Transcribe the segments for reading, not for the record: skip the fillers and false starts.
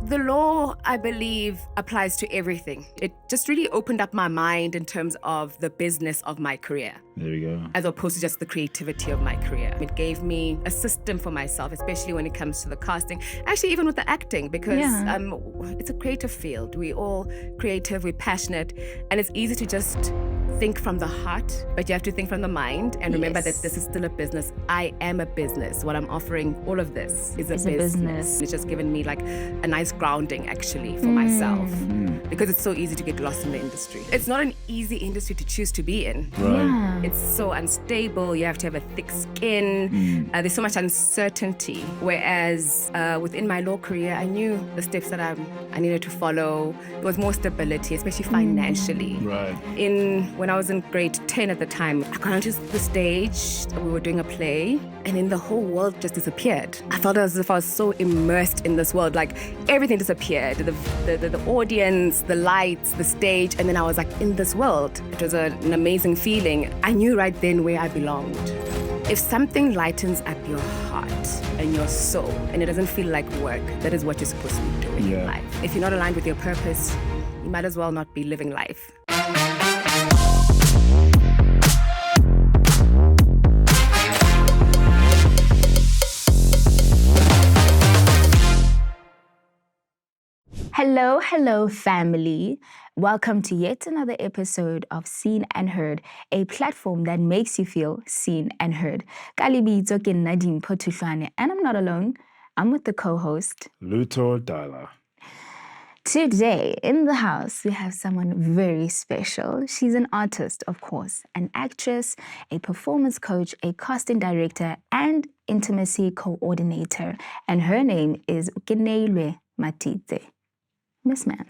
The law, I believe, applies to everything. It just really opened up my mind in terms of the business of my career. There we go. As opposed to just the creativity of my career. It gave me a system for myself, especially when it comes to the casting. Actually, even with the acting, because it's a creative field. We're all creative, we're passionate, and it's easy to just think from the heart, but you have to think from the mind and remember that this is still a business. I am a business. What I'm offering, all of this is a business. It's just given me like a nice grounding actually for myself because it's so easy to get lost in the industry. It's not an easy industry to choose to be in. Right. Yeah. It's so unstable. You have to have a thick skin. There's so much uncertainty. Whereas within my law career, I knew the steps that I needed to follow. There was more stability, especially financially. Right. When I was in grade 10 at the time, I got onto the stage. We were doing a play, and then the whole world just disappeared. I felt as if I was so immersed in this world, like everything disappeared. The audience, the lights, the stage, and then I was like in this world. It was an amazing feeling. I knew right then where I belonged. If something lightens up your heart and your soul, and it doesn't feel like work, that is what you're supposed to be doing in life. If you're not aligned with your purpose, you might as well not be living life. Hello, family. Welcome to yet another episode of Seen and Heard, a platform that makes you feel seen and heard. Kalibitso ke Nadine Potuhlwane, and I'm not alone. I'm with the co-host, Luthor Dala. Today, in the house, we have someone very special. She's an artist, of course, an actress, a performance coach, a casting director, and intimacy coordinator. And her name is Keneilwe Matidze. Miss Ma'am.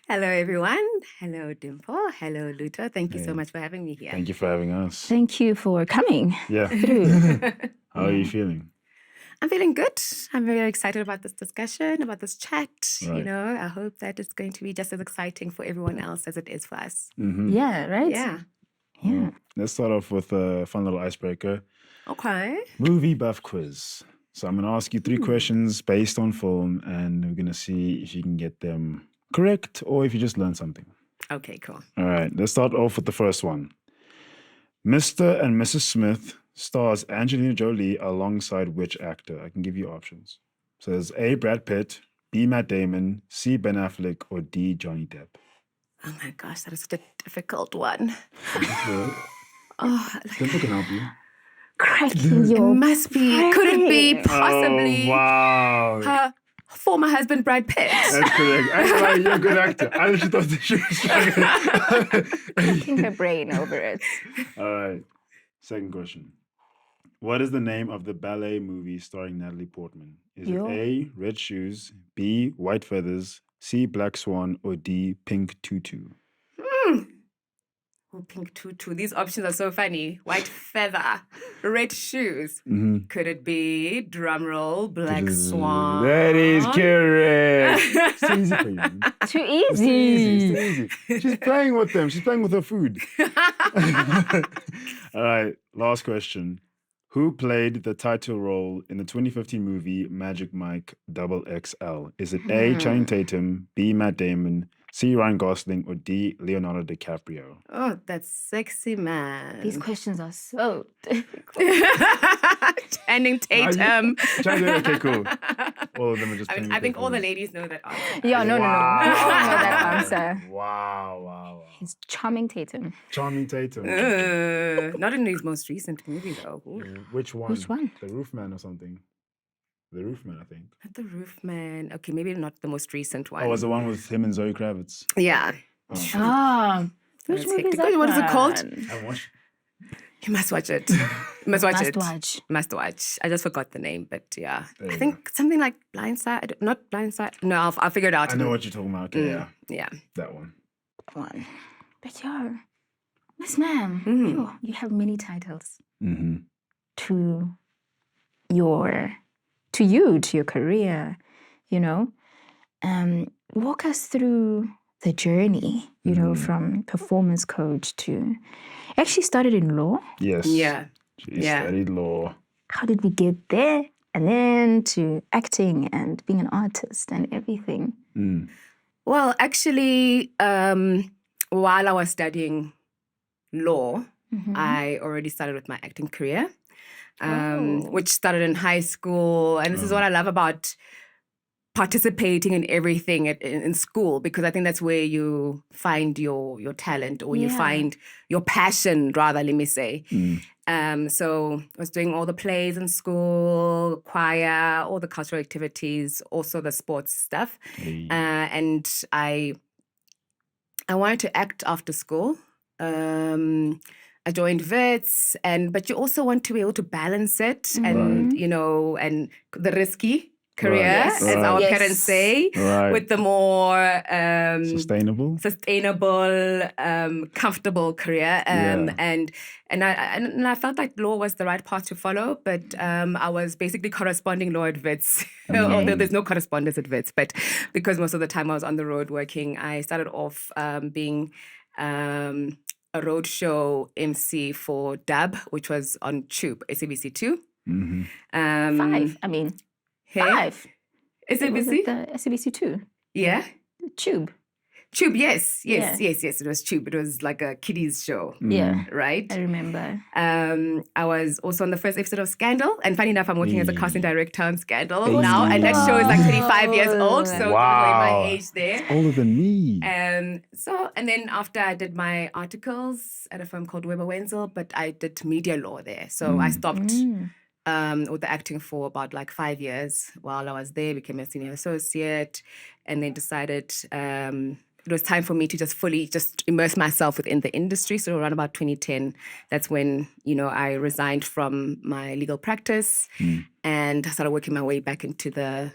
Hello, everyone. Hello, Dimple. Hello, Luto. Thank you so much for having me here. Thank you for having us. Thank you for coming. Yeah. Through. How are you feeling? I'm feeling good. I'm very excited about this discussion, about this chat. Right. You know, I hope that it's going to be just as exciting for everyone else as it is for us. Yeah, right? Yeah. Yeah. Let's start off with a fun little icebreaker. Okay. Movie buff quiz. So I'm going to ask you 3 questions based on film, and we're going to see if you can get them correct or if you just learned something. Okay, cool. All right, let's start off with the first one. Mr. and Mrs. Smith stars Angelina Jolie alongside which actor? I can give you options. So there's A, Brad Pitt, B, Matt Damon, C, Ben Affleck, or D, Johnny Depp. Oh my gosh, that is such a difficult one. Simple can help you. Cracking your It must be, could it be possibly Oh, wow. her former husband, Brad Pitt? That's correct. Actually, you're a good actor. I actually thought that she was struggling. cracking her brain over it. All right. Second question. What is the name of the ballet movie starring Natalie Portman? Is it A, Red Shoes, B, White Feathers, C, Black Swan, or D, Pink Tutu? Oh, Pink Tutu. These options are so funny. White feather, red shoes. Could it be, drumroll, Black Swan? That is correct. It's too easy for you. Too It's too easy. It's too easy. She's playing with them. She's playing with her food. All right. Last question. Who played the title role in the 2015 movie Magic Mike XXL? Is it A, Channing Tatum, B, Matt Damon, C, Ryan Gosling, or D, Leonardo DiCaprio? Oh, that's sexy, man. These questions are so difficult. Channing Tatum. Okay, cool. All of them are just I think all the ladies know that answer. Yeah, no. We all know that answer. Wow. It's Charming Tatum. Charming Tatum. Not in his most recent movie, though. Which one? Which one? The Roofman or something. The Roofman, I think. Not the Roofman. Okay, maybe not the most recent one. Oh, it was the one with him and Zoe Kravitz. Yeah. Ah. Which That's movie is hectic. that? What is it called? I haven't watched. You must watch it. You must watch it. Must watch. Must watch. I just forgot the name, but yeah. There I you think something like Blindside. Not Blindside. No, I'll figure it out. I know what you're talking about. Okay, Yeah. that one. One. But Miss Ma'am, you have many titles to your career, you know. Walk us through the journey, you know, from performance coach to actually started in law. Yes. Yeah. She studied law. How did we get there? and then to acting and being an artist and everything? Well, actually, while I was studying law, I already started with my acting career, which started in high school. And this is what I love about participating in everything in school, because I think that's where you find your talent, or you find your passion, rather, let me say. So I was doing all the plays in school, choir, all the cultural activities, also the sports stuff. And I wanted to act after school. I joined Wits, but you also want to be able to balance it, and and the risky career, as our parents say, with the more sustainable, comfortable career. And I felt like law was the right path to follow, but I was basically corresponding law at Wits, although there's no correspondence at Wits, but because most of the time I was on the road working, I started off being a roadshow MC for Dub, which was on Tube, SABC 2. 5, I mean. Hey? 5. Was SABC? it the SABC 2? Yeah. Tube. Tube, yes. It was Tube. It was like a kiddies show. Yeah. Right? I remember. I was also on the first episode of Scandal. And funny enough, I'm working as a casting director on Scandal now. And that show is like 25 years old. So give away my age there. It's older than me. And then after I did my articles at a firm called Weber Wenzel, but I did media law there. So I stopped with the acting for about like 5 years. While I was there, became a senior associate, and then decided it was time for me to just fully immerse myself within the industry. So around about 2010, that's when, I resigned from my legal practice and I started working my way back into the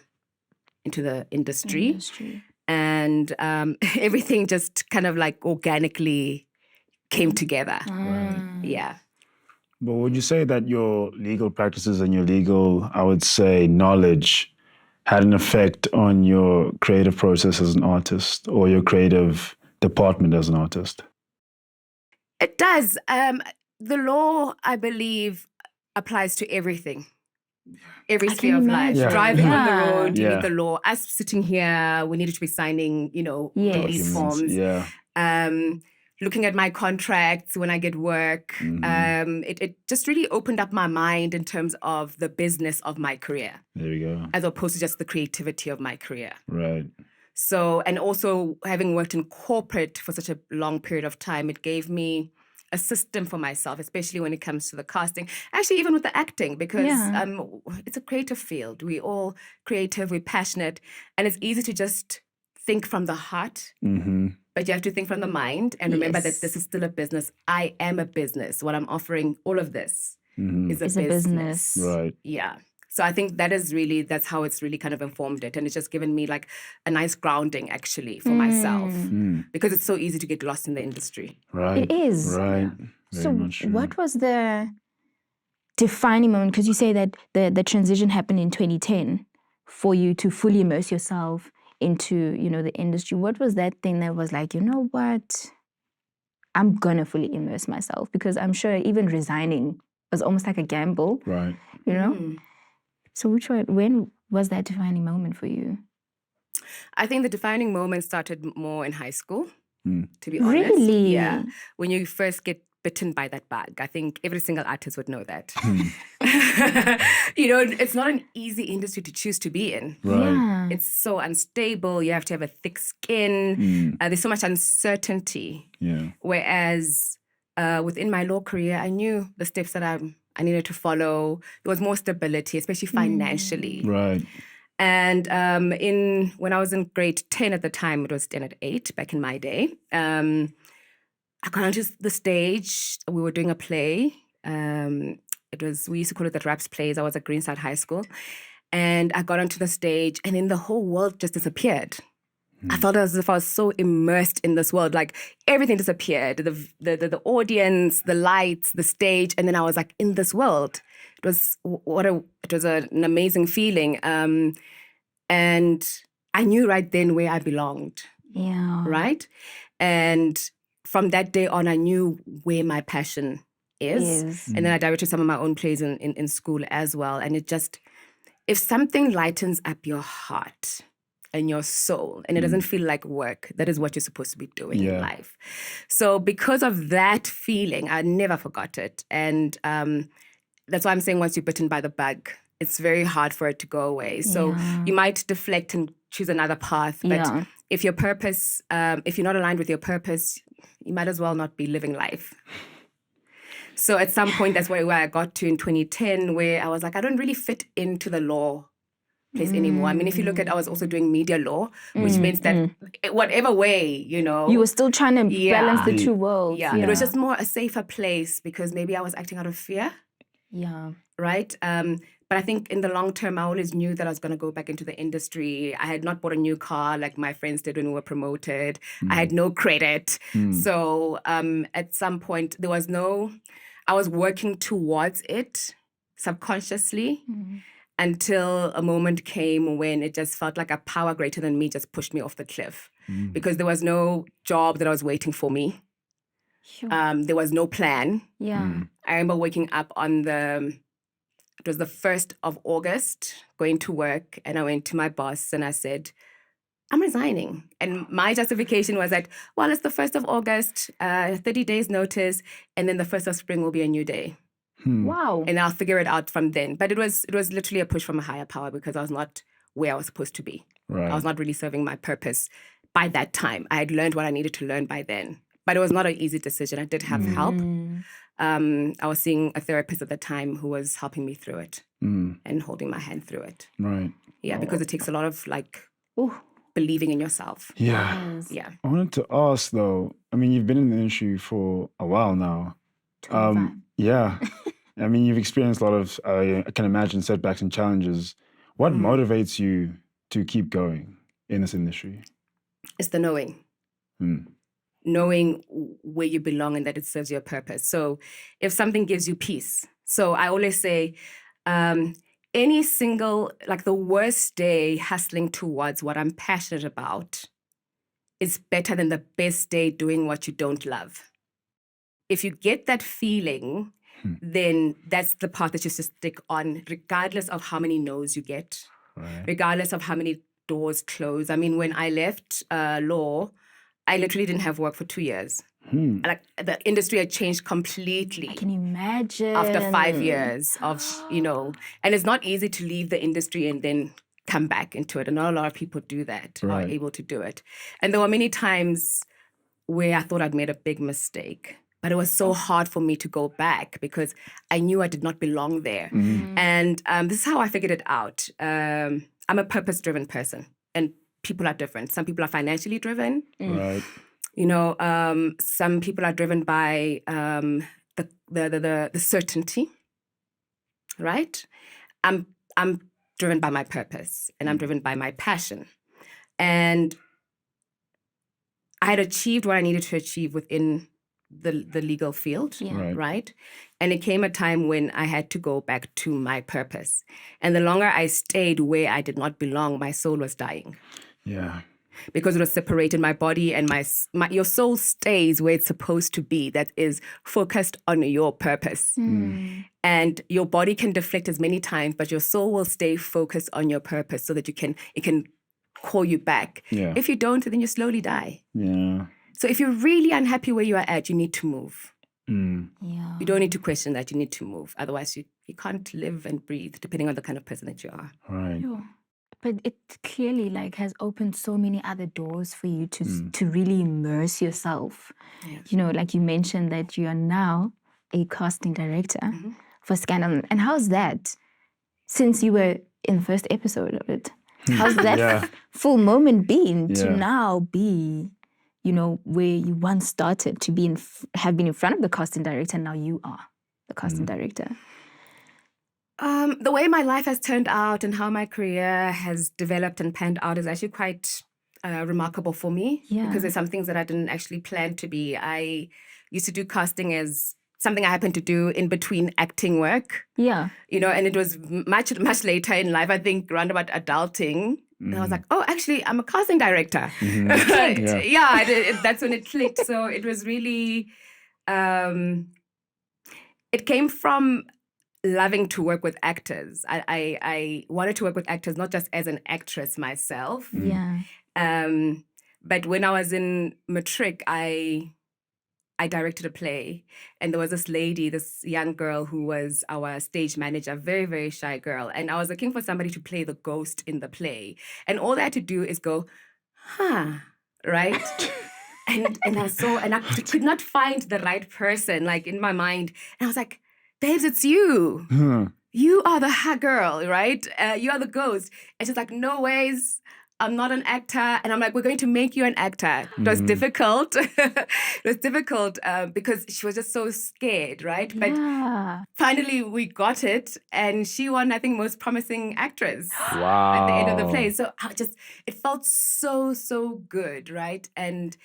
industry. And everything just kind of like organically came together. Yeah. But would you say that your legal practices and your legal, I would say, knowledge had an effect on your creative process as an artist, or your creative department as an artist? It does. The law, I believe, applies to everything. Every sphere of life. Driving on the road, you need the law. Us sitting here, we needed to be signing, police forms. Looking at my contracts when I get work, it just really opened up my mind in terms of the business of my career. There you go. As opposed to just the creativity of my career. Right. So, and also having worked in corporate for such a long period of time, it gave me a system for myself, especially when it comes to the casting. Actually, even with the acting, because it's a creative field. We're all creative, we're passionate, and it's easy to just think from the heart. But you have to think from the mind and remember that this is still a business. I am a business. What I'm offering, all of this, is a business. Right. Yeah. So I think that's how it's really kind of informed it. And it's just given me like a nice grounding, actually, for myself. Because it's so easy to get lost in the industry. Right. It is. Right. Yeah. So what was the defining moment? Because you say that the transition happened in 2010 for you to fully immerse yourself into, the industry. What was that thing that was like, you know what? I'm gonna fully immerse myself, because I'm sure even resigning was almost like a gamble. Right. So when was that defining moment for you? I think the defining moment started more in high school, to be honest. Really? Yeah. When you first get bitten by that bug. I think every single artist would know that. It's not an easy industry to choose to be in. Right. Yeah. It's so unstable. You have to have a thick skin. There's so much uncertainty. Yeah. Whereas within my law career, I knew the steps that I needed to follow. There was more stability, especially financially. Right. And when I was in grade 10 at the time, it was 10 at 8 back in my day, I got onto the stage. We were doing a play. We used to call it the Raps Plays. I was at Greenside High School. And I got onto the stage, and then the whole world just disappeared. I felt as if I was so immersed in this world. Like everything disappeared. The audience, the lights, the stage, and then I was like in this world. It was an amazing feeling. And I knew right then where I belonged. Yeah. Right? And from that day on, I knew where my passion is. And then I directed some of my own plays in school as well. And it just if something lightens up your heart and your soul and it doesn't feel like work, that is what you're supposed to be doing in life. So because of that feeling, I never forgot it. And that's why I'm saying once you're bitten by the bug, it's very hard for it to go away. So you might deflect and choose another path. But if your purpose, if you're not aligned with your purpose, you might as well not be living life. So at some point, that's where I got to in 2010, where I was like, I don't really fit into the law place anymore. I mean, if you look at, I was also doing media law, which means that whatever way, you know. You were still trying to balance the two worlds. Yeah, it was just more a safer place because maybe I was acting out of fear. Yeah. Right? But I think in the long term, I always knew that I was going to go back into the industry. I had not bought a new car like my friends did when we were promoted. I had no credit. So at some point, I was working towards it subconsciously until a moment came when it just felt like a power greater than me just pushed me off the cliff because there was no job that I was waiting for me. Sure. There was no plan. Yeah. I remember waking up it was the 1st of August, going to work, and I went to my boss and I said, I'm resigning. And my justification was that, well, it's the 1st of August, 30 days notice, and then the 1st of spring will be a new day. Wow. And I'll figure it out from then. But it was literally a push from a higher power because I was not where I was supposed to be. Right. I was not really serving my purpose by that time. I had learned what I needed to learn by then. But it was not an easy decision. I did have help. I was seeing a therapist at the time who was helping me through it and holding my hand through it. Right. Yeah, because it takes a lot of believing in yourself. Yeah. Yeah. I wanted to ask though, I mean, you've been in the industry for a while now. 25. Yeah. I mean, you've experienced a lot of, I can imagine, setbacks and challenges. What motivates you to keep going in this industry? It's the knowing. Knowing where you belong and that it serves your purpose. So if something gives you peace. So I always say, any single, like the worst day hustling towards what I'm passionate about is better than the best day doing what you don't love. If you get that feeling, then that's the path that you should stick on, regardless of how many no's you get, regardless of how many doors close. I mean, when I left law, I literally didn't have work for 2 years. Like the industry had changed completely. I can imagine. After 5 years of, and it's not easy to leave the industry and then come back into it. And not a lot of people do that, are able to do it. And there were many times where I thought I'd made a big mistake. But it was so hard for me to go back because I knew I did not belong there. And this is how I figured it out. I'm a purpose-driven person, and people are different. Some people are financially driven. Right. Some people are driven by the certainty, right? I'm driven by my purpose, and I'm driven by my passion. And I had achieved what I needed to achieve within the legal field, right? And it came a time when I had to go back to my purpose. And the longer I stayed where I did not belong, my soul was dying. Yeah. Because it was separated, my body and your soul stays where it's supposed to be, that is focused on your purpose. And your body can deflect as many times, but your soul will stay focused on your purpose so that it can call you back. Yeah. If you don't, then you slowly die. Yeah. So if you're really unhappy where you are at, you need to move. Yeah. You don't need to question that, you need to move. Otherwise, you can't live and breathe, depending on the kind of person that you are. Right. Sure. But it clearly has opened so many other doors for you to really immerse yourself. Yes. Like you mentioned that you are now a casting director for Scandal. And how's that? Since you were in the first episode of it, how's that full moment been to now be, where you once started to have been in front of the casting director, and now you are the casting director? The way my life has turned out and how my career has developed and panned out is actually quite remarkable for me. Because there's some things that I didn't actually plan to be. I used to do casting as something I happened to do in between acting work. Yeah. And it was much later in life, I think, around about adulting. And I was like, oh, actually, I'm a casting director. That's when it clicked. So it was really, it came from loving to work with actors. I wanted to work with actors, not just as an actress myself. Yeah. But when I was in matric, I directed a play, and there was this lady, this young girl who was our stage manager, very, very shy girl. And I was looking for somebody to play the ghost in the play. And all I had to do is go, right? and I could not find the right person, like in my mind. And I was like, babes, it's you. You are the hot girl, right? You are the ghost. And she's like, no ways. I'm not an actor. And I'm like, we're going to make you an actor. It was difficult. It was difficult because she was just so scared, right? Yeah. But finally we got it. And she won, I think, most promising actress Wow. at the end of the play. So it felt so, so good, right? And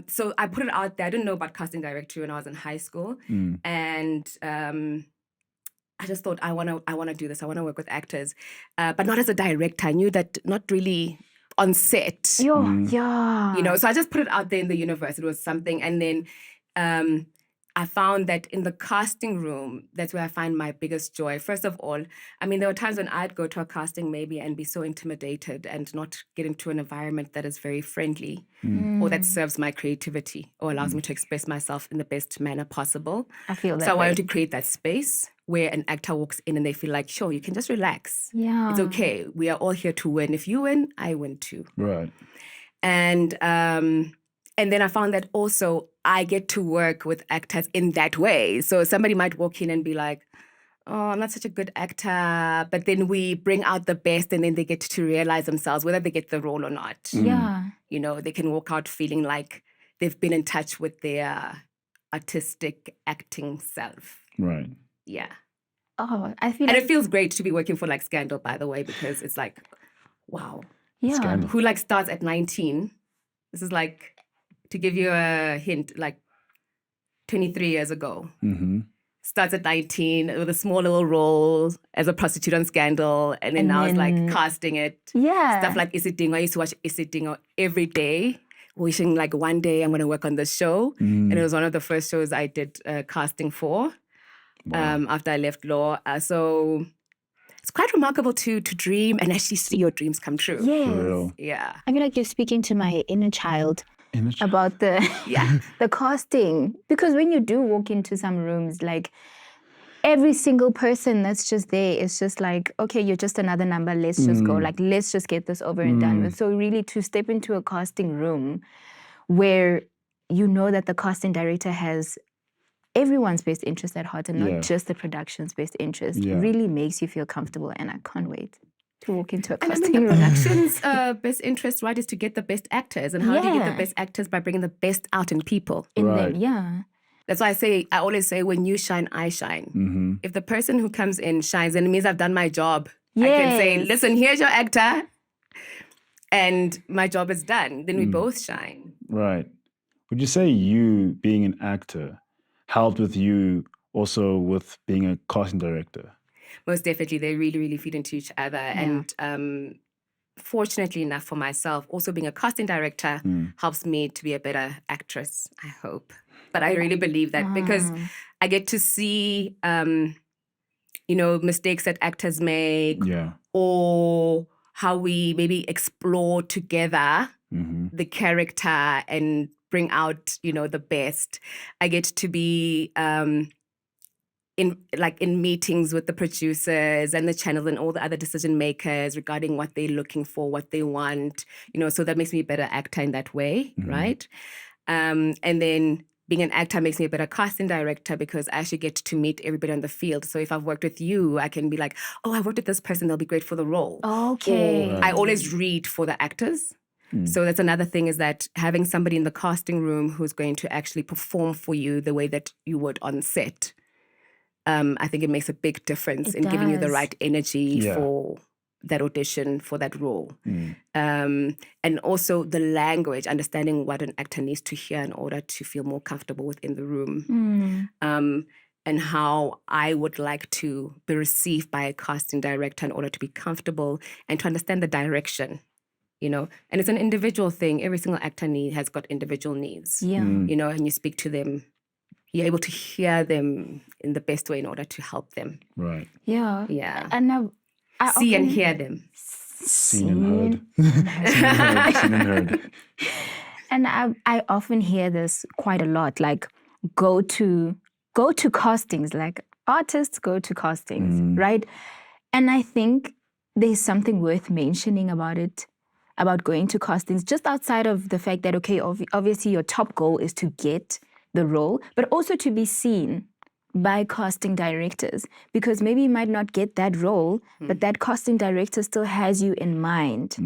so I put it out there. I didn't know about casting directory when I was in high school. And I just thought, I want to do this. I want to work with actors, but not as a director. I knew that not really on set. Yeah. You know, so I just put it out there in the universe. It was something. And then I found that in the casting room, that's where I find my biggest joy. First of all, I mean, there were times when I'd go to a casting maybe and be so intimidated and not get into an environment that is very friendly or that serves my creativity or allows me to express myself in the best manner possible. I feel that So I way. wanted to create that space where an actor walks in and they feel like, sure, you can just relax. Yeah. It's okay. We are all here to win. If you win, I win too. Right. And then I found that also I get to work with actors in that way. So somebody might walk in and be like, oh, I'm not such a good actor. But then we bring out the best and then they get to realize themselves, whether they get the role or not. Yeah. You know, they can walk out feeling like they've been in touch with their artistic acting self. Right. Yeah. Oh, I feel And like it feels great to be working for like Scandal, by the way, because it's like, wow. yeah. Scandal. Who like starts at 19? This is like, to give you a hint, like 23 years ago. Starts at 19 with a small little role as a prostitute on Scandal. And then now it's like casting it. Yeah. Stuff like Isitingo. I used to watch Isitingo every day, wishing like one day I'm going to work on this show. And it was one of the first shows I did casting for after I left law. So it's quite remarkable to dream and actually see your dreams come true. Yes. For real. Yeah. I feel like you're speaking to my inner child Image. about the Yeah. the casting. Because when you do walk into some rooms, like every single person that's just there is just like, okay, you're just another number, let's just go. Like, let's just get this over and done with. So really to step into a casting room where you know that the casting director has everyone's best interest at heart and not just the production's best interest really makes you feel comfortable, and I can't wait to walk into a And I casting mean, the room. production's best interest, right, is to get the best actors. And how do you get the best actors? By bringing the best out in people. In Right. them, yeah. That's why I always say, when you shine, I shine. If the person who comes in shines, then it means I've done my job. I can say, Yes. listen, here's your actor, and my job is done. Then we both shine. Right. Would you say you being an actor helped with you also with being a casting director? Most definitely, they really, really feed into each other. And fortunately enough for myself, also being a casting director helps me to be a better actress, I hope. But I really believe that because I get to see, mistakes that actors make or how we maybe explore together the character and bring out, the best. I get to be in meetings with the producers and the channels and all the other decision makers regarding what they're looking for, what they want, so that makes me a better actor in that way, right? And then being an actor makes me a better casting director because I actually get to meet everybody on the field. So if I've worked with you, I can be like, oh, I worked with this person, they'll be great for the role. Okay. I always read for the actors. So that's another thing, is that having somebody in the casting room who's going to actually perform for you the way that you would on set. I think it makes a big difference in giving you the right energy for that audition, for that role. And also the language, understanding what an actor needs to hear in order to feel more comfortable within the room. And how I would like to be received by a casting director in order to be comfortable and to understand the direction. And it's an individual thing. Every single actor has got individual needs. Yeah. And you speak to them you're able to hear them in the best way in order to help them. Right. Yeah. Yeah. And I See and often- hear them. Seen and heard. Seen and heard. Seen and heard. And I often hear this quite a lot, like go to castings, like artists go to castings, right? And I think there's something worth mentioning about it, about going to castings, just outside of the fact that, okay, obviously your top goal is to get the role, but also to be seen by casting directors, because maybe you might not get that role, but that casting director still has you in mind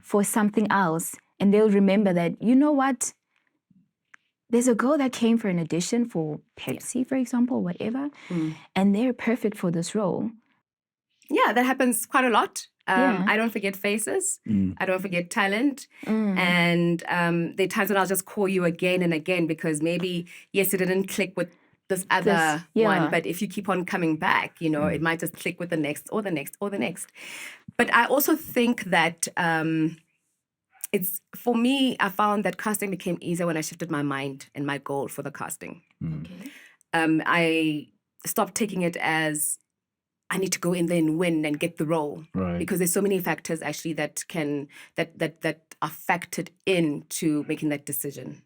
for something else. And they'll remember that, you know what? There's a girl that came for an audition for Pepsi, for example, whatever, and they're perfect for this role. Yeah, that happens quite a lot. Yeah. I don't forget faces. I don't forget talent. And there are times when I'll just call you again and again because maybe, yes, it didn't click with this other one, but if you keep on coming back, you know, it might just click with the next or the next or the next. But I also think that it's, for me, I found that casting became easier when I shifted my mind and my goal for the casting. I stopped taking it as I need to go in there and win and get the role, because there's so many factors actually that are factored into making that decision.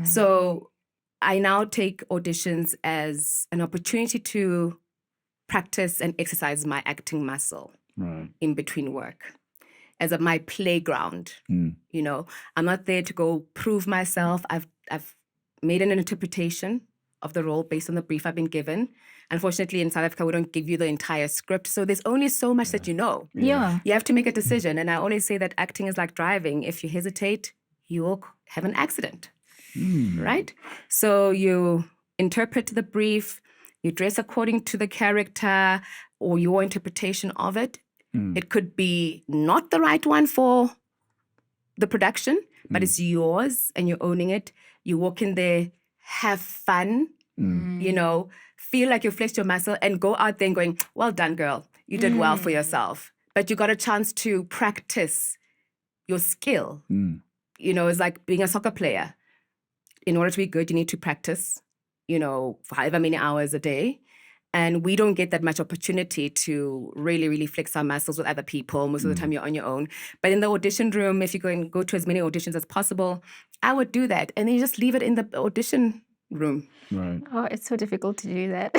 So I now take auditions as an opportunity to practice and exercise my acting muscle in between work, as my playground. You know, I'm not there to go prove myself. I've made an interpretation of the role based on the brief I've been given. Unfortunately, in South Africa, we don't give you the entire script. So there's only so much that you know. Yeah. You have to make a decision. And I always say that acting is like driving. If you hesitate, you will have an accident, right? So you interpret the brief, you dress according to the character or your interpretation of it. It could be not the right one for the production, but it's yours and you're owning it. You walk in there, have fun, you know, feel like you flexed your muscle and go out there and going, well done, girl. You did well for yourself. But you got a chance to practice your skill. You know, it's like being a soccer player. In order to be good, you need to practice, you know, for however many hours a day. And we don't get that much opportunity to really, really flex our muscles with other people. Most of the time you're on your own. But in the audition room, if you go to as many auditions as possible, I would do that. And then you just leave it in the audition room. Right. Oh, it's so difficult to do that.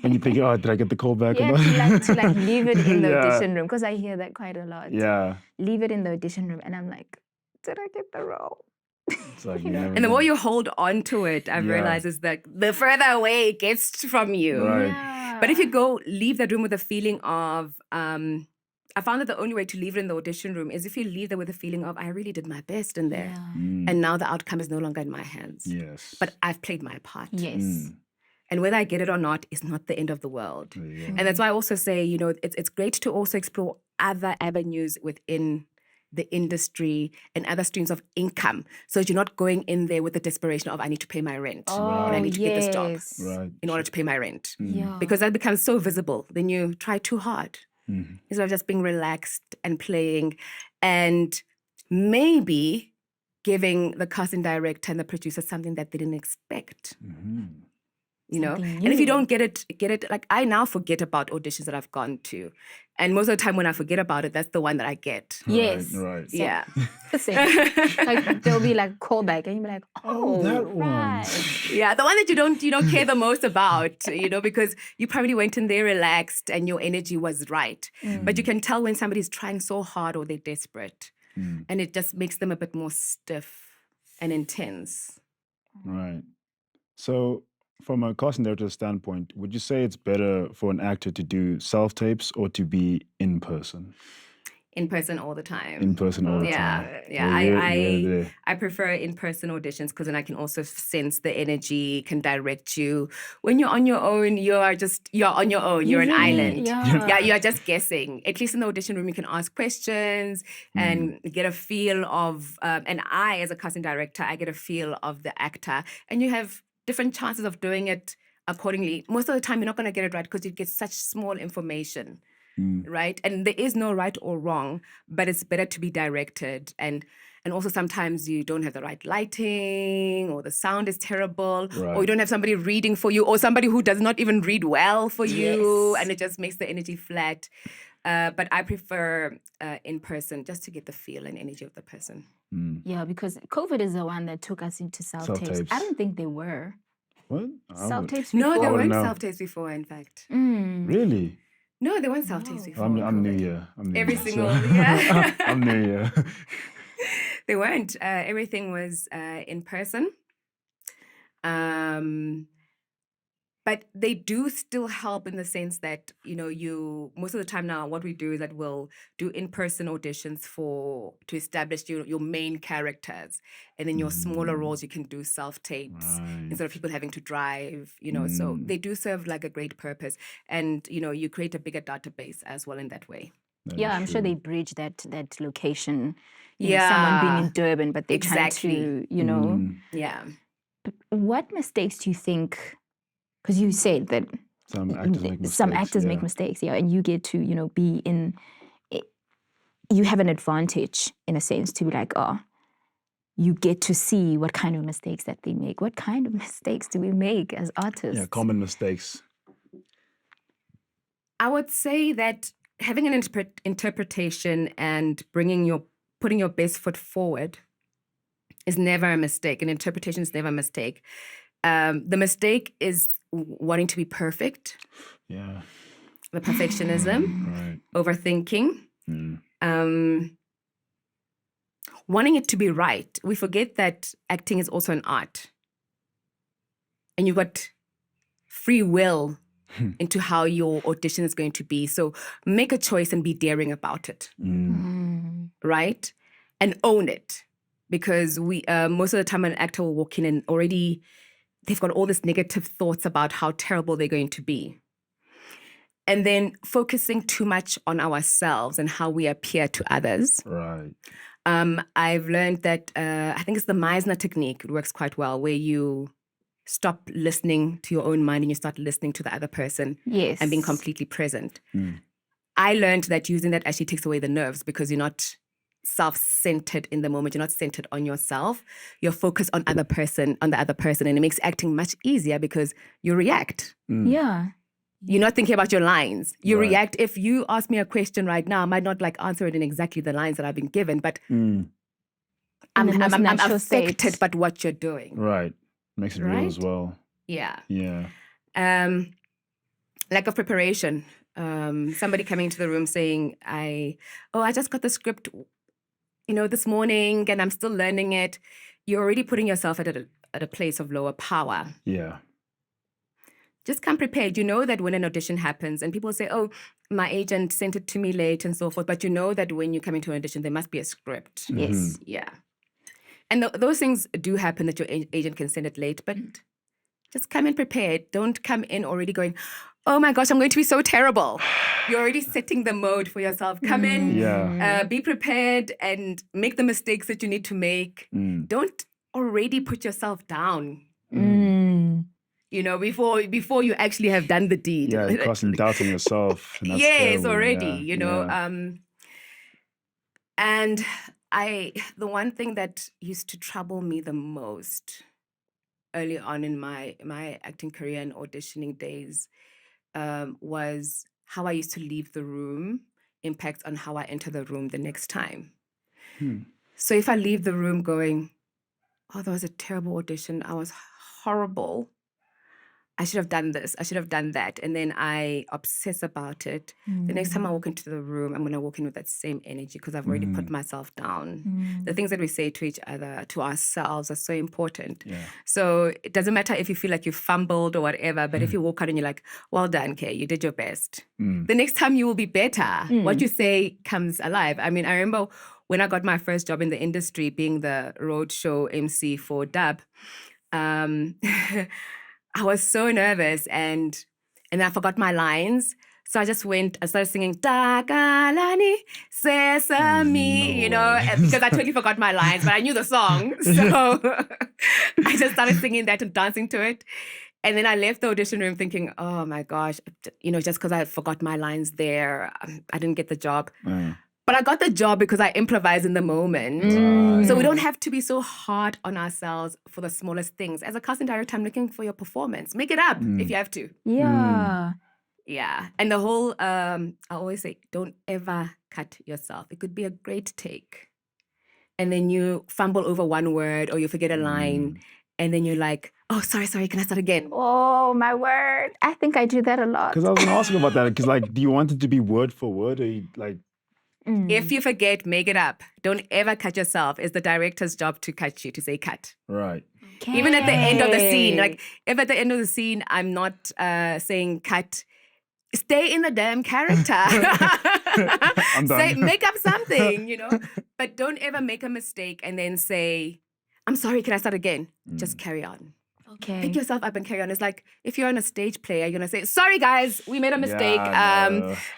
And you think, oh, did I get the call back? Yeah, to like leave it in the Yeah. audition room, because I hear that quite a lot. Yeah. Leave it in the audition room, and I'm like, did I get the role? It's like, You know? never And the know. more you hold on to it, I've realized is that the further away it gets from you. Right. But if you leave that room with a feeling of, I found that the only way to leave it in the audition room is if you leave there with a feeling of, I really did my best in there. And now the outcome is no longer in my hands. Yes. But I've played my part. Yes. And whether I get it or not is not the end of the world. Yeah. And that's why I also say, you know, it's great to also explore other avenues within the industry and other streams of income. So that you're not going in there with the desperation of, I need to pay my rent. Oh, and I need to get this job Right. in order to pay my rent. Yeah. Because that becomes so visible. Then you try too hard. Instead of just being relaxed and playing and maybe giving the casting director and the producer something that they didn't expect. You know, Something and if you new. don't get it, like I now forget about auditions that I've gone to. And most of the time when I forget about it, that's the one that I get. Yes. Right. Yeah. Same. Like there'll be like callback, and you'll be like, oh, that one. right. Yeah, the one that you don't care the most about, you know, because you probably went in there relaxed and your energy was right. But you can tell when somebody's trying so hard or they're desperate. And it just makes them a bit more stiff and intense. Right. So, from a casting director standpoint, would you say it's better for an actor to do self-tapes or to be in person? In person all the time. In person all the Yeah, time. yeah. Yeah. I prefer in-person auditions because then I can also sense the energy, can direct you. When you're on your own, you're on your own. You're an island. Yeah. You are just guessing. At least in the audition room, you can ask questions and get a feel of. And I, as a casting director, I get a feel of the actor, and you have different chances of doing it accordingly. Most of the time, you're not going to get it right because you get such small information. Right? And there is no right or wrong, but it's better to be directed. And And also sometimes you don't have the right lighting, or the sound is terrible, or Right. you don't have somebody reading for you, or somebody who does not even read well for you, Yes. and it just makes the energy flat. But I prefer in person, just to get the feel and energy of the person. Yeah, because COVID is the one that took us into self-tapes. Self-tapes. I don't think they were What? I would- self-tapes No, before. there wouldn't weren't know. self-tapes before, in fact. Really? No, there weren't self-tapes before. I'm new COVID. here. I'm new Every here, single, so- yeah. I'm new here. They weren't. Everything was in person. But they do still help in the sense that, you most of the time now, what we do is that we'll do in-person auditions to establish your main characters. And then your smaller roles, you can do self-tapes instead of people having to drive, So they do serve like a great purpose. And, you create a bigger database as well in that way. That Yeah, is I'm sure true. they bridge that location. Someone being in Durban, but they're Exactly. trying to, Yeah. What mistakes do you think? Because you said that Some actors make mistakes. some actors make mistakes, and you get to, be in. You have an advantage in a sense to be like, you get to see what kind of mistakes that they make. What kind of mistakes do we make as artists? Yeah, common mistakes. I would say that having an interpretation and putting your best foot forward is never a mistake. An interpretation is never a mistake. The mistake is wanting to be perfect. Yeah. The perfectionism, Right. overthinking, wanting it to be right. We forget that acting is also an art. And you've got free will into how your audition is going to be. So make a choice and be daring about it, right? And own it. Because we most of the time an actor will walk in and already they've got all these negative thoughts about how terrible they're going to be. And then focusing too much on ourselves and how we appear to others. Right. I've learned that, I think it's the Meisner technique. It works quite well, where you stop listening to your own mind and you start listening to the other person. Yes. And being completely present. I learned that using that actually takes away the nerves because you're not self-centered in the moment. You're not centered on yourself. You're focused on the other person, and it makes acting much easier because you react. Yeah. You're not thinking about your lines. You Right. react. If you ask me a question right now, I might not answer it in exactly the lines that I've been given, but I'm affected by what you're doing. Right. Makes it real as Right? well. Yeah. Yeah. Lack of preparation. Somebody coming into the room saying, I just got the script, this morning and I'm still learning it. You're already putting yourself at a place of lower power. Yeah. Just come prepared. You know that when an audition happens and people say, oh, my agent sent it to me late and so forth. But you know that when you come into an audition, there must be a script. Yes. Yeah. And those things do happen that your agent can send it late, but just come in prepared. Don't come in already going, oh my gosh, I'm going to be so terrible. You're already setting the mode for yourself. Come in, be prepared and make the mistakes that you need to make. Don't already put yourself down. Before you actually have done the deed. Yeah, you're constantly doubting yourself. And that's yes, terrible. already, Yeah. And the one thing that used to trouble me the most early on in my acting career and auditioning days was how I used to leave the room impacts on how I enter the room the next time. So if I leave the room going, oh, that was a terrible audition, I was horrible, I should have done this, I should have done that, and then I obsess about it. The next time I walk into the room, I'm going to walk in with that same energy because I've already put myself down. The things that we say to each other, to ourselves, are so important. Yeah. So it doesn't matter if you feel like you fumbled or whatever, but if you walk out and you're like, well done, Kay, you did your best. The next time you will be better. What you say comes alive. I mean, I remember when I got my first job in the industry, being the roadshow MC for Dub, I was so nervous and I forgot my lines. So I started singing, Takalani Sesame, because I totally forgot my lines, but I knew the song. So I just started singing that and dancing to it. And then I left the audition room thinking, oh my gosh, just because I forgot my lines there, I didn't get the job. But I got the job because I improvise in the moment. So we don't have to be so hard on ourselves for the smallest things. As a casting director, I'm looking for your performance. Make it up if you have to. Yeah. Yeah. And the whole, I always say, don't ever cut yourself. It could be a great take. And then you fumble over one word or you forget a line. And then you're like, oh, sorry, can I start again? Oh, my word. I think I do that a lot. Because I was going to ask you about that. Because, like, do you want it to be word for word, or you, like? If you forget, make it up. Don't ever cut yourself. It's the director's job to cut you, to say cut. Right. Okay. Even at the end of the scene, like if at the end of the scene I'm not saying cut, stay in the damn character. I'm done. Make up something, But don't ever make a mistake and then say, I'm sorry, can I start again? Just carry on. Okay. Pick yourself up and carry on. It's like if you're on a stage play, you're gonna say, sorry guys, we made a mistake.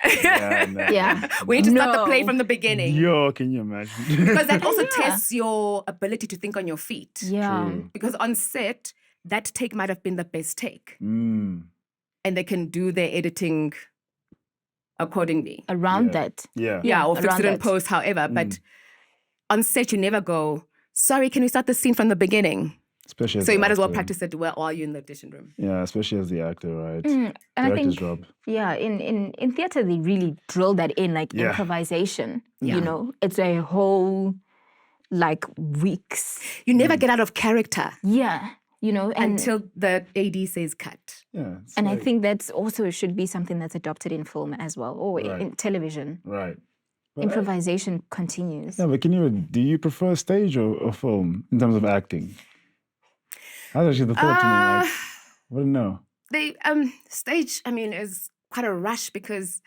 Yeah. We need to start the play from the beginning. Yo, can you imagine? Because that also tests your ability to think on your feet. Yeah. True. Because on set, that take might have been the best take. Mm. And they can do their editing accordingly. Around that. Yeah. Yeah, or fix around it in that. post, however. But on set, you never go, sorry, can we start the scene from the beginning? Especially as So you the might as well actor. practice it while you're in the audition room. Yeah, especially as the actor, right? And I Director's think, job. yeah, in theater, they really drill that in, like Yeah. improvisation. Yeah. It's a whole, like, weeks. You never get out of character Yeah. And until the AD says cut. Yeah. it's and I like- think that's also should be something that's adopted in film as well, or Right. in television. Right. But Improvisation continues. yeah, but do you prefer stage or film in terms of acting? That's actually the thought to me. Like, I wouldn't know. They stage, is quite a rush because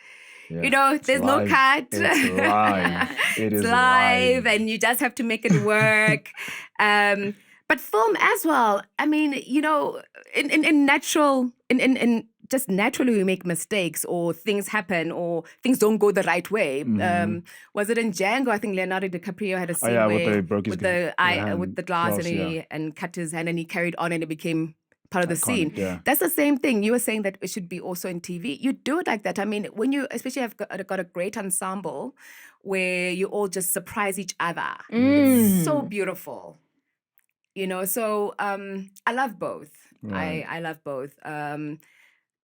Yeah. there's no live. cut. It's live. It is It's live, live. and you just have to make it work. But film as well. In just naturally we make mistakes or things happen or things don't go the right way. Was it in Django? I think Leonardo DiCaprio had a scene yeah, where with the broke his with the hand, with the glass and glass, he and cut his hand and he carried on and it became part of the scene. yeah. That's the same thing. You were saying that it should be also in TV. You do it like that. When you especially have got a great ensemble where you all just surprise each other. It's so beautiful. So I love both. Right. I love both.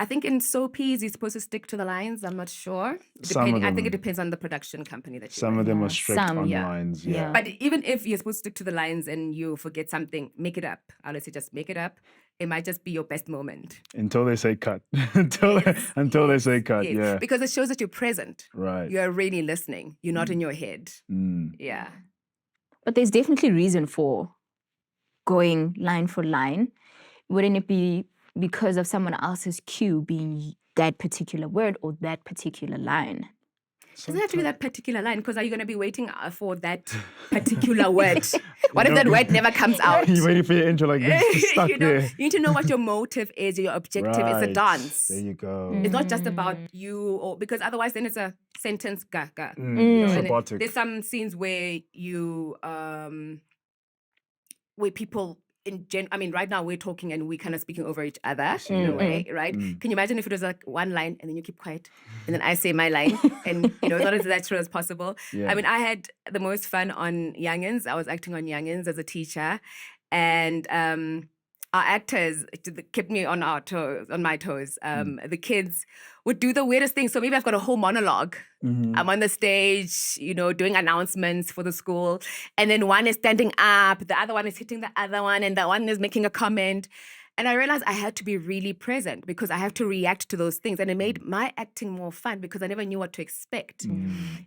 I think in soapies you're supposed to stick to the lines. I'm not sure. Some of I think them. it depends on the production company that you're Some of them are Yeah, strict some, on yeah. lines. Yeah. Yeah. But even if you're supposed to stick to the lines and you forget something, make it up. I would say just make it up. It might just be your best moment. Until they say cut. until they say cut. Yes. Yeah. Because it shows that you're present. Right. You're really listening. You're not in your head. Yeah. But there's definitely reason for going line for line. Wouldn't it be because of someone else's cue being that particular word or that particular line? Doesn't have to be that particular line because are you going to be waiting for that particular word? What if that word never comes out? You're waiting for your intro, like it's just stuck there. You need to know what your motive is, your objective. It's a Right. dance. There you go. It's not just about you, or because otherwise then it's a sentence gaga. Mm. Robotic. There's some scenes where you where people right now we're talking and we're kind of speaking over each other in a way, right? Can you imagine if it was like one line and then you keep quiet and then I say my line and it's not as natural as possible. Yeah. I had the most fun on Youngins. I was acting on Youngins as a teacher, and our actors kept me on my toes. The kids would do the weirdest things. So maybe I've got a whole monologue. I'm on the stage, doing announcements for the school. And then one is standing up, the other one is hitting the other one, and the one is making a comment. And I realized I had to be really present because I have to react to those things. And it made my acting more fun because I never knew what to expect.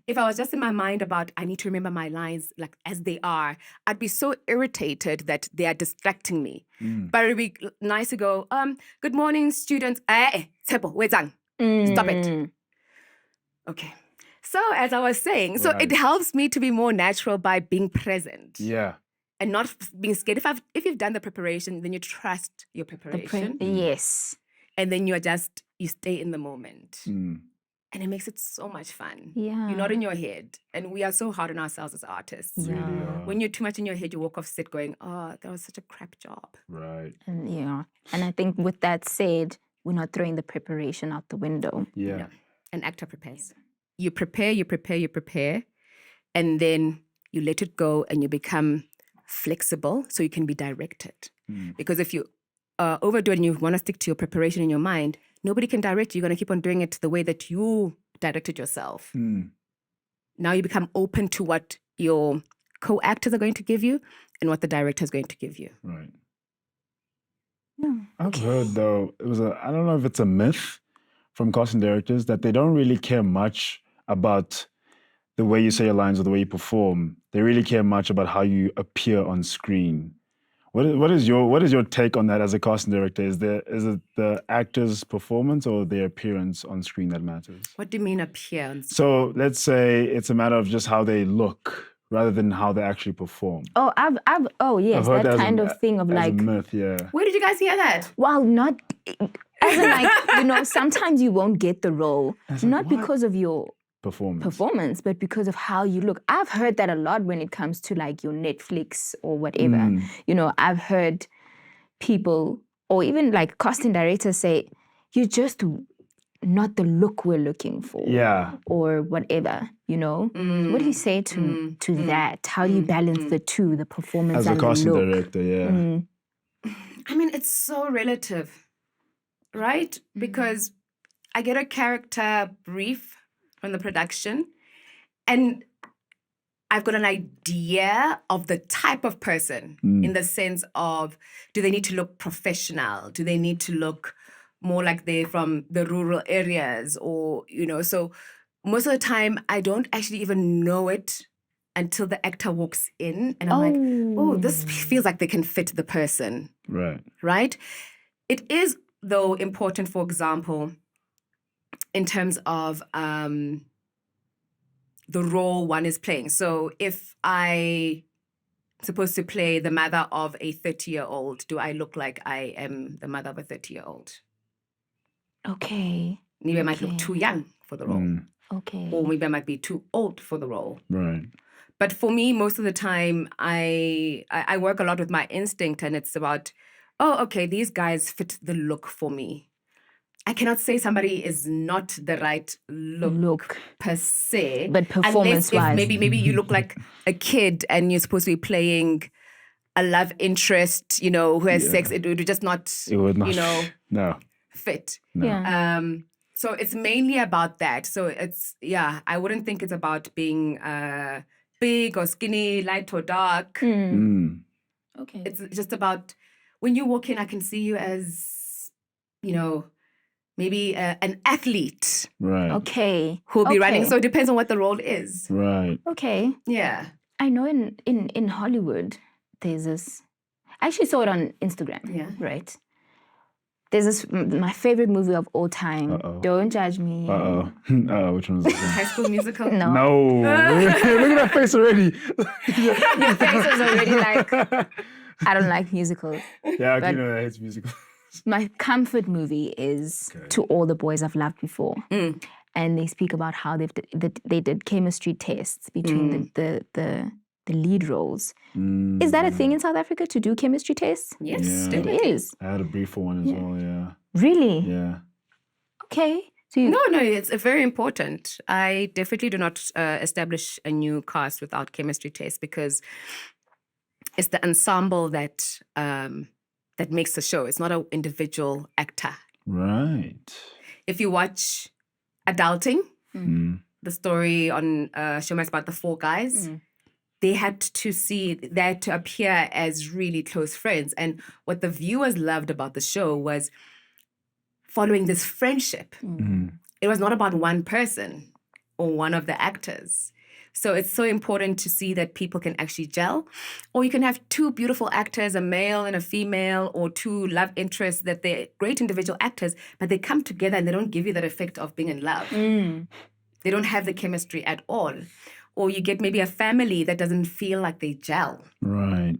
If I was just in my mind about, I need to remember my lines like as they are, I'd be so irritated that they are distracting me. But it'd be nice to go, good morning, students. Tshepo, wezang. Stop it. Okay. So as I was saying, so it helps me to be more natural by being present. Yeah. And not being scared. If you've done the preparation, then you trust your preparation. Yes. And then you stay in the moment. And it makes it so much fun. Yeah. You're not in your head. And we are so hard on ourselves as artists. Yeah. Really are. When you're too much in your head, you walk off set going, oh, that was such a crap job. Right. And I think with that said, we're not throwing the preparation out the window. Yeah. An actor prepares. You prepare. and then you let it go and you become flexible so you can be directed. Because if you overdo it and you want to stick to your preparation in your mind, nobody can direct you. You're going to keep on doing it the way that you directed yourself. Now you become open to what your co-actors are going to give you and what the director is going to give you. Right. Yeah. I've heard though, I don't know if it's a myth from casting directors that they don't really care much about the way you say your lines or the way you perform. They really care much about how you appear on screen. What is your take on that as a casting director? Is it the actor's performance or their appearance on screen that matters? What do you mean appearance? So let's say it's a matter of just how they look rather than how they actually perform. Oh, yes, I've heard that as kind a- of thing of as like, a myth, yeah. Where did you guys hear that? well, not as in like, sometimes you won't get the role, not what? because of your Performance. but because of how you look. I've heard that a lot when it comes to like your Netflix or whatever. I've heard people or even like casting directors say, you're just not the look we're looking for. Yeah. Or whatever, What do you say to that? How do you balance the two, the performance As a and the casting look? director, yeah. I mean, it's so relative, right? Because I get a character brief from the production and I've got an idea of the type of person in the sense of, do they need to look professional? Do they need to look more like they're from the rural areas or, so most of the time I don't actually even know it until the actor walks in and I'm like, oh, this feels like they can fit the person. Right? It is, though, important, for example, in terms of the role one is playing. So if I'm supposed to play the mother of a 30-year-old, do I look like I am the mother of a 30-year-old? Okay. Maybe I might look too young for the role. Okay. Or maybe I might be too old for the role. Right. But for me, most of the time, I work a lot with my instinct and it's about, okay, these guys fit the look for me. I cannot say somebody is not the right look per se. But performance-wise. Maybe you look like a kid and you're supposed to be playing a love interest, who has sex. It would just not, no. fit. No. Yeah. So it's mainly about that. So it's, I wouldn't think it's about being big or skinny, light or dark. Okay. It's just about when you walk in, I can see you as, maybe an athlete. Right. Okay. Who'll be running. So it depends on what the role is. Right. Okay. Yeah. I know in Hollywood, there's this, I actually saw it on Instagram. Yeah. Right? There's this, my favorite movie of all time. Don't judge me. Which one is it? High School Musical? No. No. Look at that face already. Your face is already like, I don't like musicals. Yeah, I hate musicals. My comfort movie is To All the Boys I've Loved Before. And they speak about how they did chemistry tests between the lead roles. Is that a thing in South Africa to do chemistry tests? Yes, Yeah. It is. I had a brief for one as well, yeah. Really? Yeah. Okay. So you, No, it's very important. I definitely do not establish a new cast without chemistry tests because it's the ensemble that makes the show. It's not an individual actor. Right. If you watch Adulting, the story on Showmax about the four guys, they had to appear as really close friends. And what the viewers loved about the show was following this friendship. It was not about one person or one of the actors. So it's so important to see that people can actually gel. Or you can have two beautiful actors, a male and a female, or two love interests that they're great individual actors, but they come together and they don't give you that effect of being in love. They don't have the chemistry at all. Or you get maybe a family that doesn't feel like they gel. Right.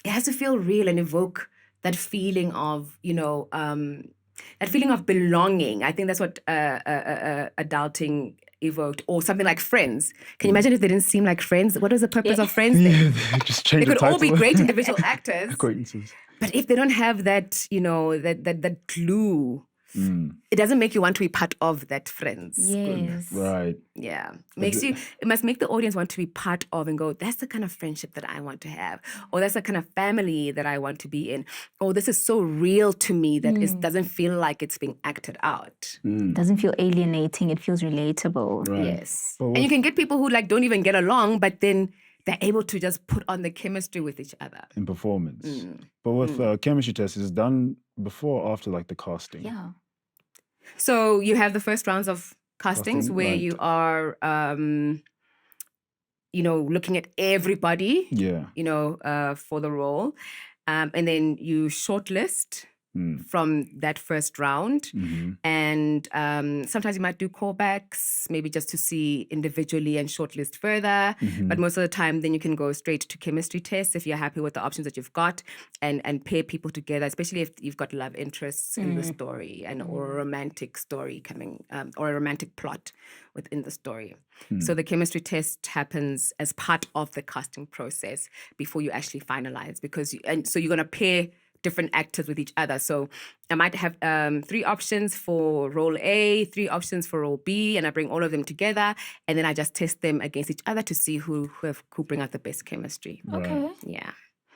It has to feel real and evoke that feeling of, that feeling of belonging. I think that's what Adulting evoked. Or something like Friends. Can you imagine if they didn't seem like friends? What is the purpose of Friends? Yeah, they just changed They the could all be title. great individual actors. Acquaintances. But if they don't have that, that glue, it doesn't make you want to be part of that friends group. Yes. Right. Yeah. It must make the audience want to be part of and go, that's the kind of friendship that I want to have. Or that's the kind of family that I want to be in. Or this is so real to me that it doesn't feel like it's being acted out. It doesn't feel alienating. It feels relatable. Right. Yes. But And you can get people who like don't even get along, but then they're able to just put on the chemistry with each other. in performance. But with chemistry tests, is it done before or after like the casting? Yeah. So you have the first rounds of castings Casting, where right. you are, looking at everybody, Yeah. for the role. And then you shortlist from that first round. Mm-hmm. And sometimes you might do callbacks, maybe just to see individually and shortlist further. Mm-hmm. But most of the time, then you can go straight to chemistry tests if you're happy with the options that you've got and pair people together, especially if you've got love interests in the story or a romantic story coming or a romantic plot within the story. So the chemistry test happens as part of the casting process before you actually finalize so you're going to pair different actors with each other. So I might have 3 options for role A, 3 options for role B, and I bring all of them together, and then I just test them against each other to see who bring out the best chemistry. Okay. Yeah,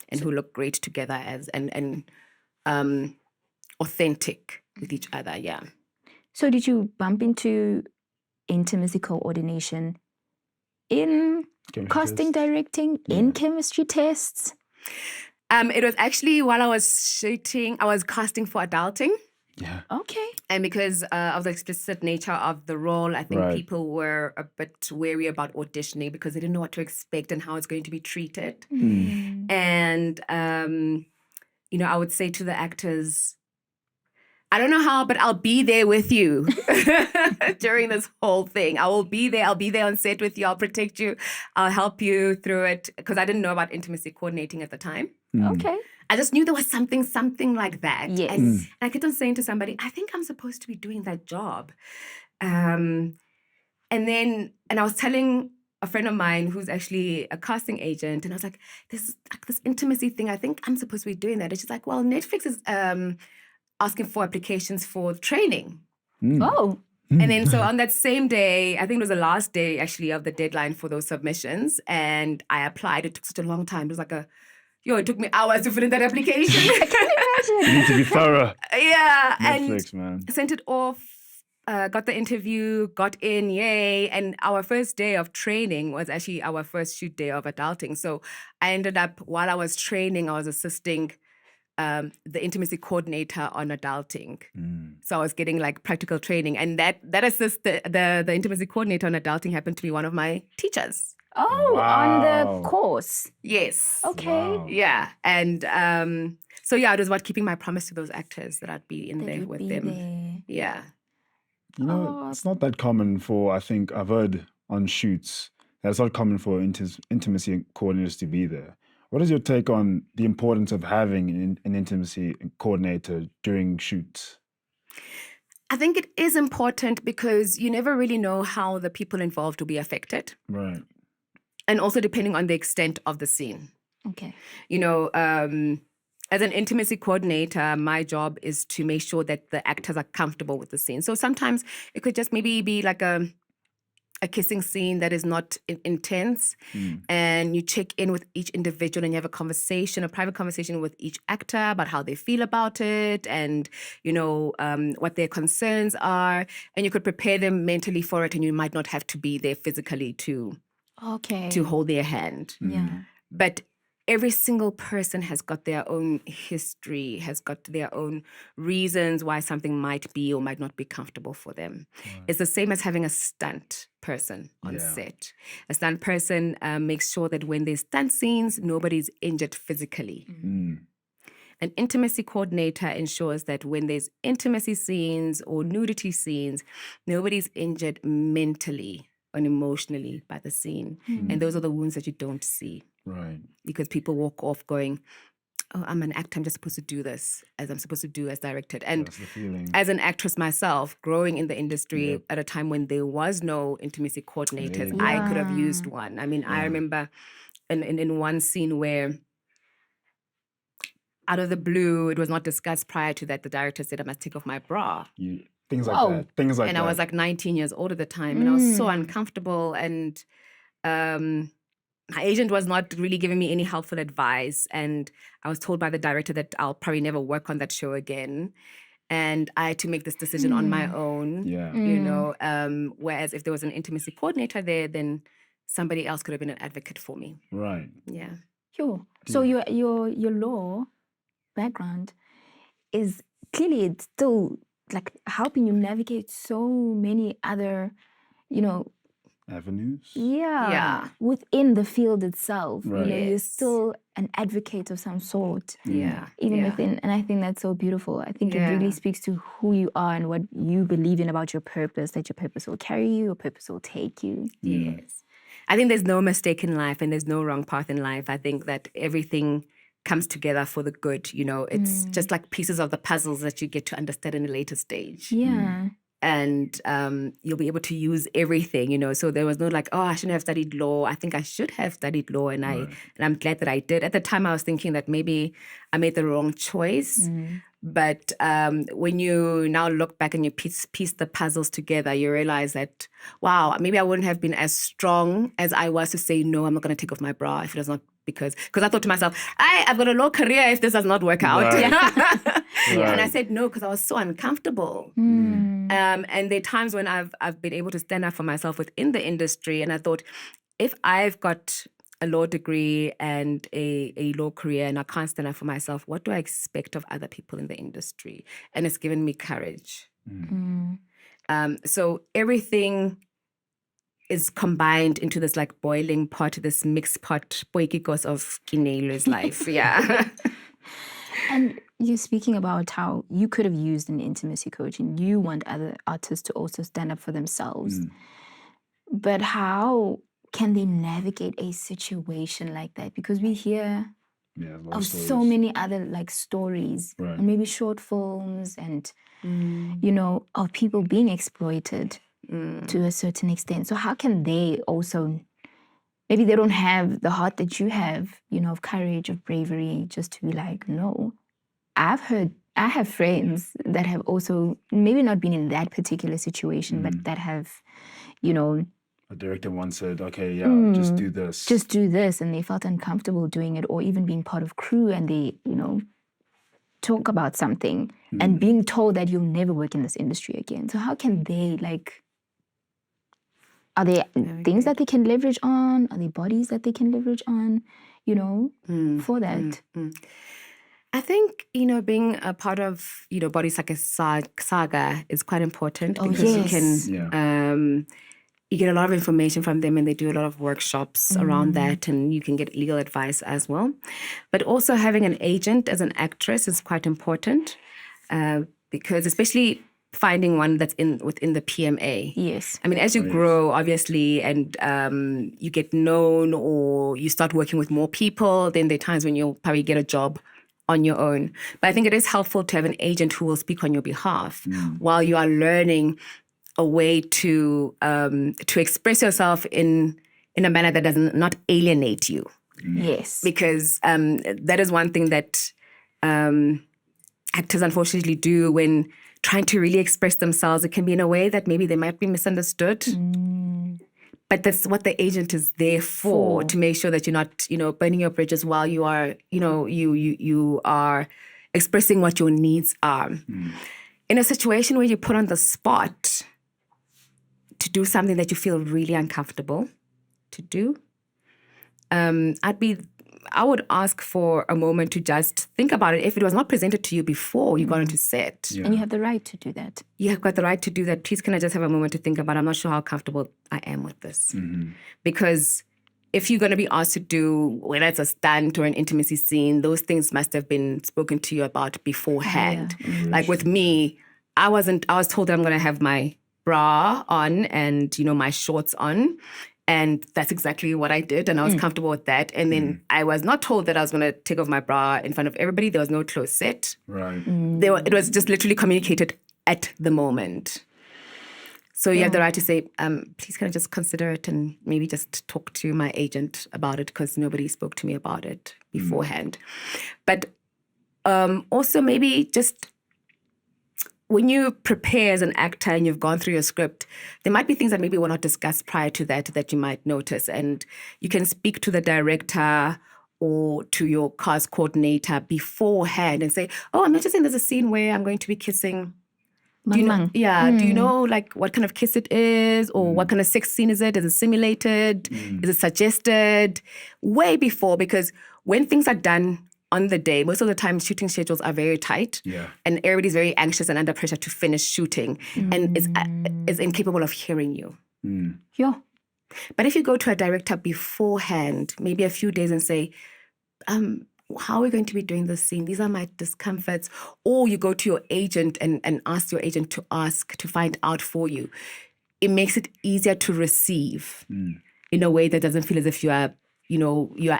and who look great together and authentic with each other. Yeah. So did you bump into intimacy coordination in Chemistry casting, test. directing, in chemistry tests? It was actually while I was shooting, I was casting for adulting. Yeah. Okay. And because of the explicit nature of the role, I think Right. people were a bit wary about auditioning because they didn't know what to expect and how it's going to be treated. And, I would say to the actors, I don't know how, but I'll be there with you during this whole thing. I will be there. I'll be there on set with you. I'll protect you. I'll help you through it. Because I didn't know about intimacy coordinating at the time. Okay. I just knew there was something like that. Yes. And I kept on saying to somebody, I think I'm supposed to be doing that job. And I was telling a friend of mine who's actually a casting agent, and I was like, this intimacy thing, I think I'm supposed to be doing that. And she's like, well, Netflix is asking for applications for training. Oh. And then so on that same day, I think it was the last day actually of the deadline for those submissions, and I applied. It took such a long time. It was like it took me hours to fill in that application. You need to be thorough. Yeah. Netflix, and man. sent it off, got the interview, got in, yay. And our first day of training was actually our first shoot day of adulting. So I ended up, while I was training, I was assisting the intimacy coordinator on adulting. So I was getting like practical training. And that the intimacy coordinator on adulting happened to be one of my teachers. Oh, Wow. on the course. Yes. Okay. Wow. Yeah. And so yeah, it was about keeping my promise to those actors that I'd be in That there would with be them. there. Yeah. You know, it's not that common for, I think I've heard on shoots, that it's not common for intimacy coordinators to be there. What is your take on the importance of having an intimacy coordinator during shoots? I think it is important because you never really know how the people involved will be affected. Right. And also depending on the extent of the scene. Okay. As an intimacy coordinator, my job is to make sure that the actors are comfortable with the scene. So sometimes it could just maybe be like a kissing scene that is not intense, and you check in with each individual and you have a private conversation with each actor about how they feel about it and, what their concerns are. And you could prepare them mentally for it, and you might not have to be there physically to hold their hand. Yeah. But every single person has got their own history, has got their own reasons why something might be or might not be comfortable for them. Right. It's the same as having a stunt person on set. A stunt person makes sure that when there's stunt scenes, nobody's injured physically. An intimacy coordinator ensures that when there's intimacy scenes or nudity scenes, nobody's injured mentally and emotionally by the scene. And those are the wounds that you don't see. Right. Because people walk off going, oh, I'm an actor, I'm just supposed to do this as I'm supposed to do as directed. And That's the feeling. as an actress myself, growing in the industry at a time when there was no intimacy coordinators, I could have used one. I mean, I remember in one scene where out of the blue, it was not discussed prior to that. The director said I must take off my bra. Things like Whoa. that. Things like And that. I was like 19 years old at the time, and I was so uncomfortable. And my agent was not really giving me any helpful advice. And I was told by the director that I'll probably never work on that show again. And I had to make this decision on my own. Yeah. You know, whereas if there was an intimacy coordinator there, then somebody else could have been an advocate for me. Right. Yeah. Sure. So your law background is clearly it's still like helping you navigate so many other, Avenues. Yeah. within the field itself. Right. You're Yes. still an advocate of some sort. Yeah. Even yeah. within, and I think that's so beautiful. I think it Yeah. really speaks to who you are and what you believe in about your purpose, that your purpose will carry you, your purpose will take you. Yes. I think there's no mistake in life and there's no wrong path in life. I think that everything comes together for the good. You know, it's just like pieces of the puzzles that you get to understand in a later stage. Yeah. And you'll be able to use everything, you know. So there was no like, oh, I shouldn't have studied law. I think I should have studied law, and I'm glad that I did. At the time, I was thinking that maybe I made the wrong choice. But when you now look back and you piece the puzzles together, you realize that, wow, maybe I wouldn't have been as strong as I was to say, no, I'm not going to take off my bra if it was not because I thought to myself, I've got a law career if this does not work out. Right. And I said no because I was so uncomfortable. And there are times when I've been able to stand up for myself within the industry, and I thought, if I've got a law degree and a law career and I can't stand up for myself, what do I expect of other people in the industry? And it's given me courage. So everything is combined into this like boiling pot, this mixed pot, poikikos of Keneilwe's life. Yeah. And you're speaking about how you could have used an intimacy coach and you want other artists to also stand up for themselves. But how can they navigate a situation like that? Because we hear of so many other like stories and maybe short films and, of people being exploited to a certain extent. So how can they also, maybe they don't have the heart that you have, of courage, of bravery, just to be like, no. I have friends that have also maybe not been in that particular situation, but that have, A director once said, okay, just do this. Just do this. And they felt uncomfortable doing it, or even being part of crew and they, talk about something and being told that you'll never work in this industry again. So how can they are there things that they can leverage on? Are there bodies that they can leverage on, for that? I think, being a part of, Bodies Like a Saga is quite important because you can, you get a lot of information from them and they do a lot of workshops around that and you can get legal advice as well. But also having an agent as an actress is quite important because especially finding one that's within the PMA. Yes. I mean, as you grow, obviously, and you get known or you start working with more people, then there are times when you'll probably get a job on your own. But I think it is helpful to have an agent who will speak on your behalf while you are learning a way to express yourself in a manner that does not alienate you. Yes. Because that is one thing that actors unfortunately do when trying to really express themselves. It can be in a way that maybe they might be misunderstood. But that's what the agent is there for, to make sure that you're not, burning your bridges while you are, you are expressing what your needs are. In a situation where you're put on the spot to do something that you feel really uncomfortable to do, I would ask for a moment to just think about it. If it was not presented to you before you got into set. And you have the right to do that. You have got the right to do that. Please, can I just have a moment to think about it? I'm not sure how comfortable I am with this. Because if you're going to be asked to do, whether it's a stunt or an intimacy scene, those things must have been spoken to you about beforehand. Like with me, I was told that I'm going to have my bra on and, my shorts on. And that's exactly what I did. And I was comfortable with that. And then I was not told that I was going to take off my bra in front of everybody. There was no close set. Right. It was just literally communicated at the moment. So you have the right to say, please can I just consider it and maybe just talk to my agent about it because nobody spoke to me about it beforehand. But Also, maybe just when you prepare as an actor and you've gone through your script, there might be things that maybe were not discussed prior to that you might notice. And you can speak to the director or to your cast coordinator beforehand and say, oh, I'm noticing there's a scene where I'm going to be kissing. Do you know, do you know like what kind of kiss it is, or what kind of sex scene is it? Is it simulated? Is it suggested? Way before, because when things are done on the day, most of the time shooting schedules are very tight, and everybody's very anxious and under pressure to finish shooting, and is incapable of hearing you. Yeah. But if you go to a director beforehand, maybe a few days, and say, how are we going to be doing this scene? These are my discomforts. Or you go to your agent and ask your agent to find out for you. It makes it easier to receive in a way that doesn't feel as if you are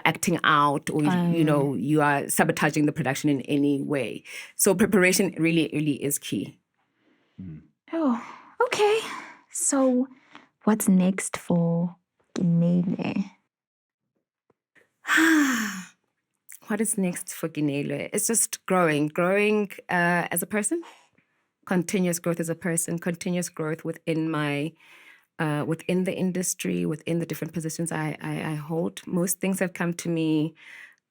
acting out, or, you are sabotaging the production in any way. So preparation really, really is key. Oh, okay. So what's next for Keneilwe? What is next for Keneilwe? It's just growing as a person, continuous growth as a person, continuous growth within my, within the industry, within the different positions I hold. Most things have come to me,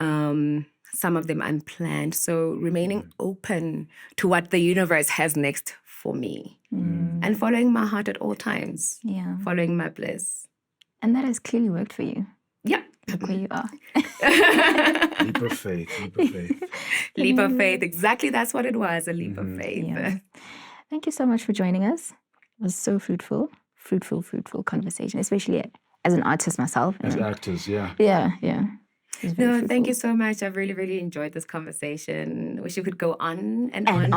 some of them unplanned. So remaining open to what the universe has next for me, and following my heart at all times. Yeah. Following my bliss. And that has clearly worked for you. Yeah. Look where you are. Leap of faith. Leap of faith. Exactly, that's what it was, a leap of faith. Yeah. Thank you so much for joining us. It was so fruitful conversation, especially as an artist myself. As actors, yeah. Yeah. No, thank you so much. I've really, really enjoyed this conversation. Wish you could go on and on.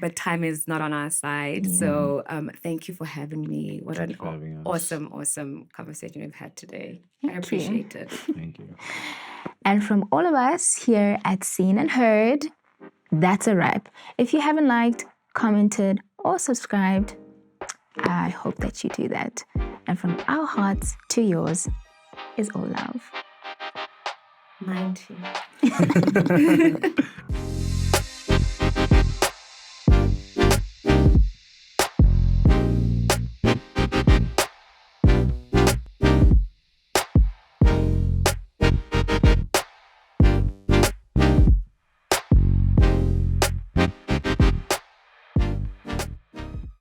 But time is not on our side. Yeah. So thank you for having me. What an awesome conversation we've had today. I appreciate it. Thank you. And from all of us here at Seen and Heard, that's a wrap. If you haven't liked, commented, or subscribed, I hope that you do that. And from our hearts to yours is all love. Mine too.